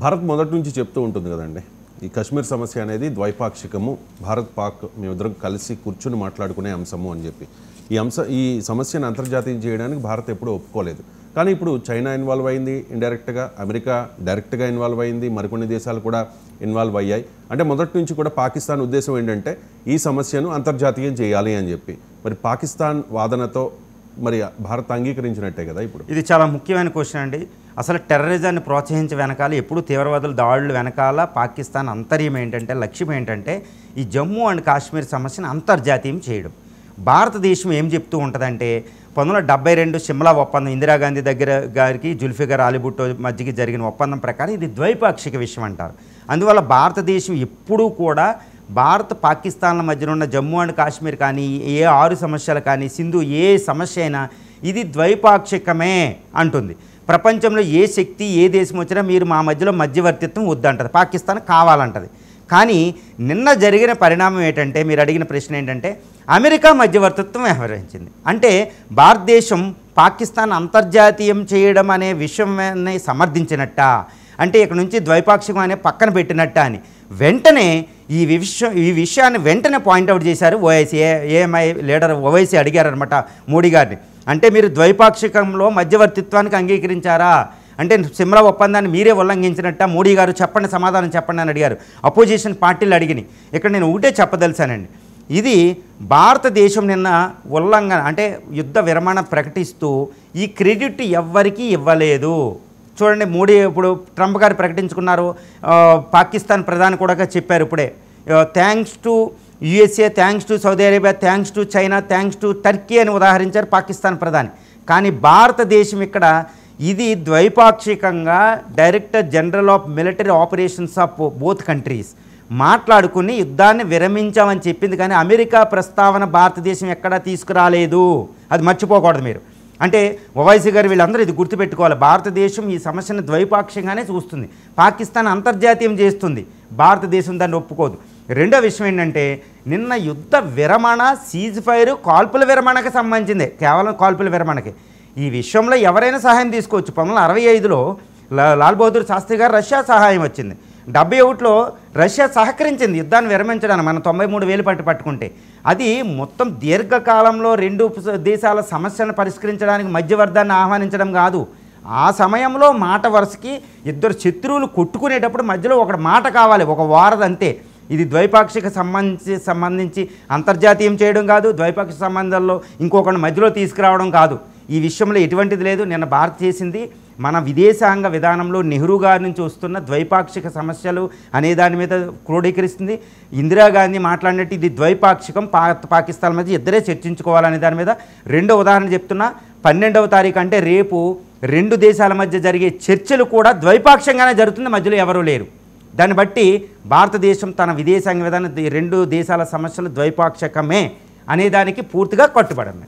భారత్ మొదటి నుంచి చెప్తూ ఉంటుంది కదండి, ఈ కశ్మీర్ సమస్య అనేది ద్వైపాక్షికము, భారత్ పాక్ మేమిద్దరం కలిసి కూర్చుని మాట్లాడుకునే అంశము అని చెప్పి. ఈ సమస్యను అంతర్జాతీయం చేయడానికి భారత్ ఎప్పుడూ ఒప్పుకోలేదు. కానీ ఇప్పుడు చైనా ఇన్వాల్వ్ అయింది ఇండైరెక్ట్గా, అమెరికా డైరెక్ట్గా ఇన్వాల్వ్ అయింది, మరికొన్ని దేశాలు కూడా ఇన్వాల్వ్ అయ్యాయి. అంటే మొదటి నుంచి కూడా పాకిస్తాన్ ఉద్దేశం ఏంటంటే ఈ సమస్యను అంతర్జాతీయం చేయాలి అని చెప్పి. మరి పాకిస్తాన్ వాదనతో మరి భారత్ అంగీకరించినట్టే కదా ఇప్పుడు. ఇది చాలా ముఖ్యమైన క్వశ్చన్ అండి. అసలు టెర్రరిజాన్ని ప్రోత్సహించే వెనకాల ఎప్పుడు తీవ్రవాదుల దాడులు వెనకాల పాకిస్తాన్ అంతర్యం ఏంటంటే, లక్ష్యం ఏంటంటే ఈ జమ్మూ అండ్ కాశ్మీర్ సమస్యను అంతర్జాతీయం చేయడం. భారతదేశం ఏం చెప్తూ ఉంటుందంటే 1972 సిమ్లా ఒప్పందం, ఇందిరాగాంధీ గారికి జుల్ఫికర్ అలీ భుట్టో మధ్యకి జరిగిన ఒప్పందం ప్రకారం ఇది ద్వైపాక్షిక విషయం అంటారు. అందువల్ల భారతదేశం ఎప్పుడూ కూడా భారత్ పాకిస్తాన్ల మధ్యన ఉన్న జమ్మూ అండ్ కాశ్మీర్ కానీ, ఏ 6 సమస్యలు కానీ, సింధు ఏ సమస్య అయినా ఇది ద్వైపాక్షికమే అంటుంది. ప్రపంచంలో ఏ శక్తి ఏ దేశం వచ్చినా మీరు మా మధ్యలో మధ్యవర్తిత్వం వద్దంటది, పాకిస్తాన్ కావాలంటది. కానీ నిన్న జరిగిన పరిణామం ఏంటంటే, మీరు అడిగిన ప్రశ్న ఏంటంటే అమెరికా మధ్యవర్తిత్వం వ్యవహరించింది. అంటే భారతదేశం పాకిస్తాన్ అంతర్జాతీయం చేయడం అనే విషయాన్ని సమర్థించినట్ట, అంటే ఇక్కడ నుంచి ద్వైపాక్షికం అనే పక్కన పెట్టినట్ట అని వెంటనే ఈ విషయాన్ని వెంటనే పాయింట్అవుట్ చేశారు ఓవైసీ. ఏఎంఐ లీడర్ ఓవైసీ అడిగారనమాట మోడీ గారిని, అంటే మీరు ద్వైపాక్షికంలో మధ్యవర్తిత్వానికి అంగీకరించారా, అంటే సిమ్లా ఒప్పందాన్ని మీరే ఉల్లంఘించినట్ట మోడీ గారు, చెప్పండి, సమాధానం చెప్పండి అని అడిగారు. అపోజిషన్ పార్టీలు అడిగినాయి. ఇక్కడ నేను ఒకటే చెప్పదలిచానండి, ఇది భారతదేశం నిన్న ఉల్లంఘన, అంటే యుద్ధ విరమణ ప్రకటిస్తూ ఈ క్రెడిట్ ఎవ్వరికీ ఇవ్వలేదు. చూడండి, మోడీ ఇప్పుడు ట్రంప్ గారు ప్రకటించుకున్నారు, పాకిస్తాన్ ప్రధాని కూడా చెప్పారు ఇప్పుడే, thanks to USA, thanks to Saudi Arabia, thanks to China, thanks to Turkey అని ఉదాహరించారు పాకిస్తాన్ ప్రధాని. కానీ భారతదేశం ఇక్కడ ఇది ద్వైపాక్షికంగా director general of military operations of both countries మాట్లాడుకుని యుద్ధాన్ని విరమించామని చెప్పింది. కానీ అమెరికా ప్రస్తావన భారతదేశం ఎక్కడా తీసుకురాలేదు, అది మర్చిపోకూడదు మీరు. అంటే ఓవైసీ గారు వీళ్ళందరూ ఇది గుర్తుపెట్టుకోవాలి, భారతదేశం ఈ సమస్యను ద్వైపాక్షికంగానే చూస్తుంది, పాకిస్తాన్ అంతర్జాతీయం చేస్తుంది, భారతదేశం దాన్ని ఒప్పుకోదు. రెండో విషయం ఏంటంటే, నిన్న యుద్ధ విరమణ సీజ్ ఫైర్ కాల్పుల విరమణకు సంబంధించిందే, కేవలం కాల్పుల విరమణకి. ఈ విషయంలో ఎవరైనా సహాయం తీసుకోవచ్చు. 1965లో లాల్ బహదూర్ శాస్త్రి గారు రష్యా సహాయం వచ్చింది. 1971లో రష్యా సహకరించింది యుద్ధాన్ని విరమించడానికి, మనం 93,000 పట్టుకుంటే. అది మొత్తం దీర్ఘకాలంలో 2 దేశాల సమస్యలను పరిష్కరించడానికి మధ్యవర్గాన్ని ఆహ్వానించడం కాదు. ఆ సమయంలో మాట వరుసకి ఇద్దరు శత్రువులు కొట్టుకునేటప్పుడు మధ్యలో ఒక మాట కావాలి, ఒక వారదంతే. ఇది ద్వైపాక్షిక సంబంధించి అంతర్జాతీయం చేయడం కాదు, ద్వైపాక్షిక సంబంధాల్లో ఇంకొకరిని మధ్యలో తీసుకురావడం కాదు. ఈ విషయంలో ఎటువంటిది లేదు. నిన్న భారత్ చేసింది మన విదేశాంగ విధానంలో నెహ్రూ గారి నుంచి వస్తున్న ద్వైపాక్షిక సమస్యలు అనే దాని మీద క్రోడీకరిస్తుంది. ఇందిరాగాంధీ మాట్లాడినట్టు ఇది ద్వైపాక్షికం, పాకిస్తాన్ మధ్య ఇద్దరే చర్చించుకోవాలనే దాని మీద. రెండో ఉదాహరణ చెప్తున్నా, 12వ తారీఖు అంటే రేపు 2 దేశాల మధ్య జరిగే చర్చలు కూడా ద్వైపాక్షికంగానే జరుగుతుంది, మధ్యలో ఎవరూ లేరు. దాన్ని బట్టి భారతదేశం తన విదేశాంగ విధానం 2 దేశాల సమస్యలు ద్వైపాక్షికమే అనేదానికి పూర్తిగా కట్టుబడింది.